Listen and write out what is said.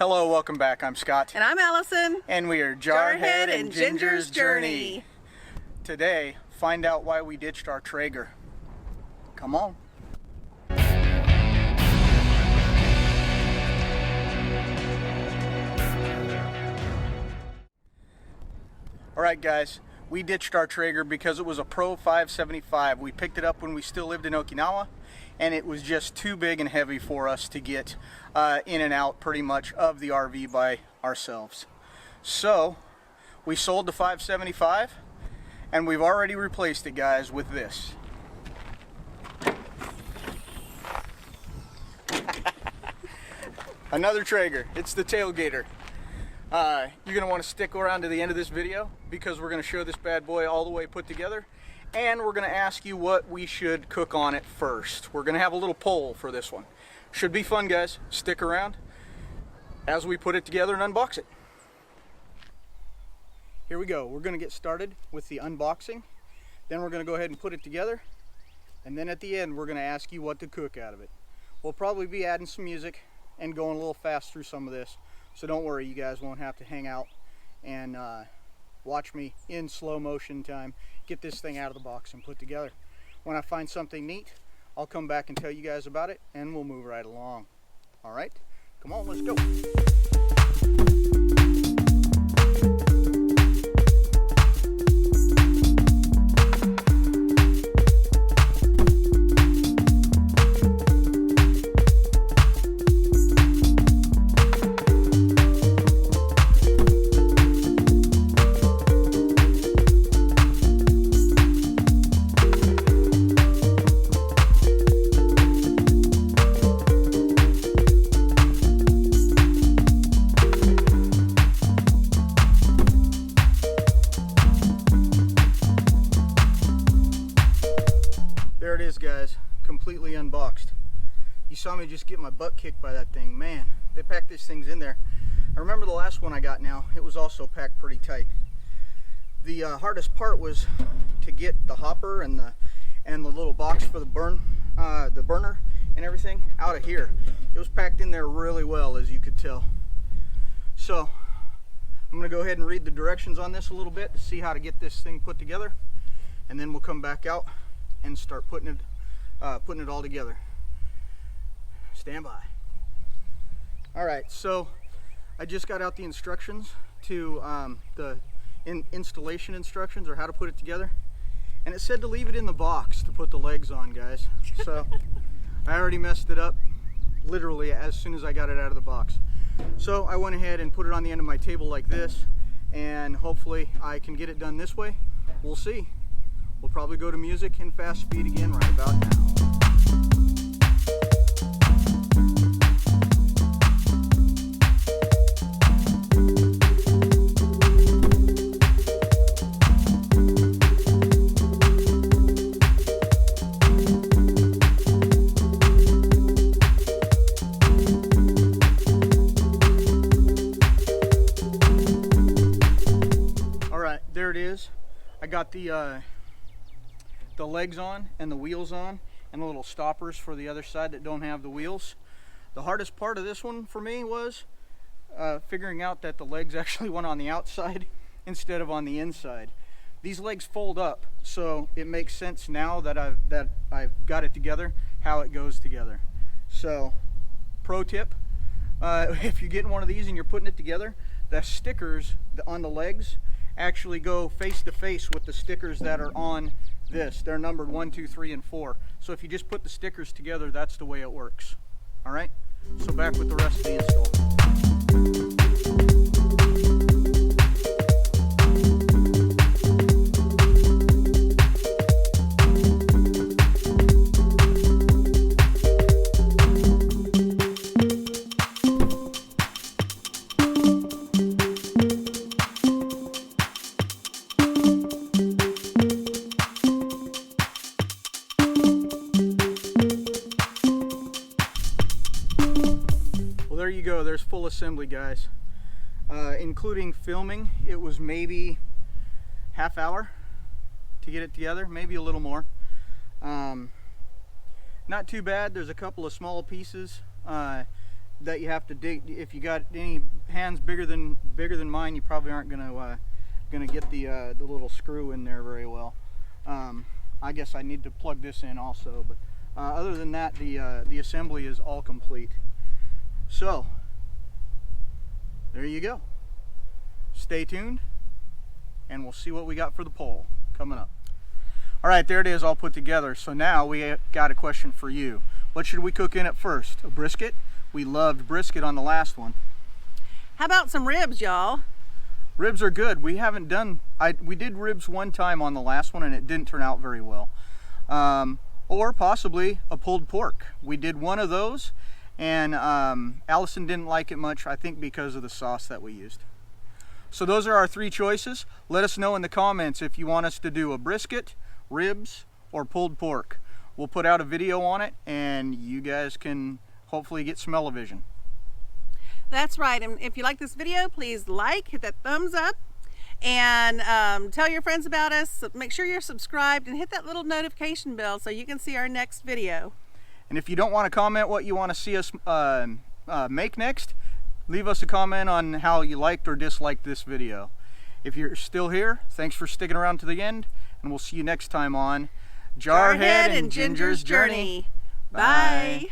Hello, welcome back. I'm Scott. And I'm Allison. And we are Jarhead and Ginger's Journey. Today, find out why we ditched our Traeger. Come on. Alright guys, we ditched our Traeger because it was a Pro 575. We picked it up when we still lived in Okinawa, and it was just too big and heavy for us to get in and out pretty much of the RV by ourselves. So we sold the 575 and we've already replaced it, guys, with this. Another Traeger. It's the tailgater. You're going to want to stick around to the end of this video because we're going to show this bad boy all the way put together, and we're going to ask you what we should cook on it first. We're going to have a little poll for this one. Should be fun, guys. Stick around as we put it together and unbox it. Here we go. We're going to get started with the unboxing. Then we're going to go ahead and put it together, and then at the end we're going to ask you what to cook out of it. We'll probably be adding some music and going a little fast through some of this. So don't worry, you guys won't have to hang out and watch me in slow motion time get this thing out of the box and put together. When I find something neat, I'll come back and tell you guys about it, and we'll move right along. All right, come on, let's go. There it is, guys, completely unboxed. You saw me just get my butt kicked by that thing. Man, they packed these things in there. I remember the last one I got now, it was also packed pretty tight. The hardest part was to get the hopper and the little box for the burner and everything out of here. It was packed in there really well, as you could tell. So I'm going to go ahead and read the directions on this a little bit to see how to get this thing put together, and then we'll come back out and start putting it all together. Stand by. All right, so I just got out the instructions to the installation instructions, or how to put it together, and it said to leave it in the box to put the legs on, guys. So I already messed it up literally as soon as I got it out of the box. So I went ahead and put it on the end of my table like this, and hopefully I can get it done this way. We'll see. We'll probably go to music in fast speed again right about now. All right, there it is. I got the legs on and the wheels on, and the little stoppers for the other side that don't have the wheels. The hardest part of this one for me was figuring out that the legs actually went on the outside instead of on the inside. These legs fold up, so it makes sense now that I've got it together how it goes together. So pro tip, if you're getting one of these and you're putting it together, the stickers on the legs actually go face to face with the stickers that are on this. They're numbered 1, 2, 3, and 4. So if you just put the stickers together, that's the way it works. All right, so back with the rest of the install. There you go, there's full assembly, guys. Including filming, it was maybe half hour to get it together, maybe a little more. Not too bad. There's a couple of small pieces that you have to dig. If you got any hands bigger than mine, you probably aren't gonna get the little screw in there very well. I guess I need to plug this in also, but other than that, the assembly is all complete. So there you go. Stay tuned, and we'll see what we got for the poll coming up. All right, there it is, all put together. So now we got a question for you. What should we cook in it first? A brisket? We loved brisket on the last one. How about some ribs, y'all? Ribs are good. We haven't done, we did ribs one time on the last one and it didn't turn out very well. Or possibly a pulled pork. We did one of those and Allison didn't like it much, I think because of the sauce that we used. So those are our 3 choices. Let us know in the comments if you want us to do a brisket, ribs, or pulled pork. We'll put out a video on it and you guys can hopefully get smell-o-vision. That's right. And if you like this video, please like, hit that thumbs up, and tell your friends about us. Make sure you're subscribed and hit that little notification bell so you can see our next video. And if you don't want to comment what you want to see us make next, leave us a comment on how you liked or disliked this video. If you're still here, thanks for sticking around to the end, and we'll see you next time on Jarhead and Ginger's Journey. Bye.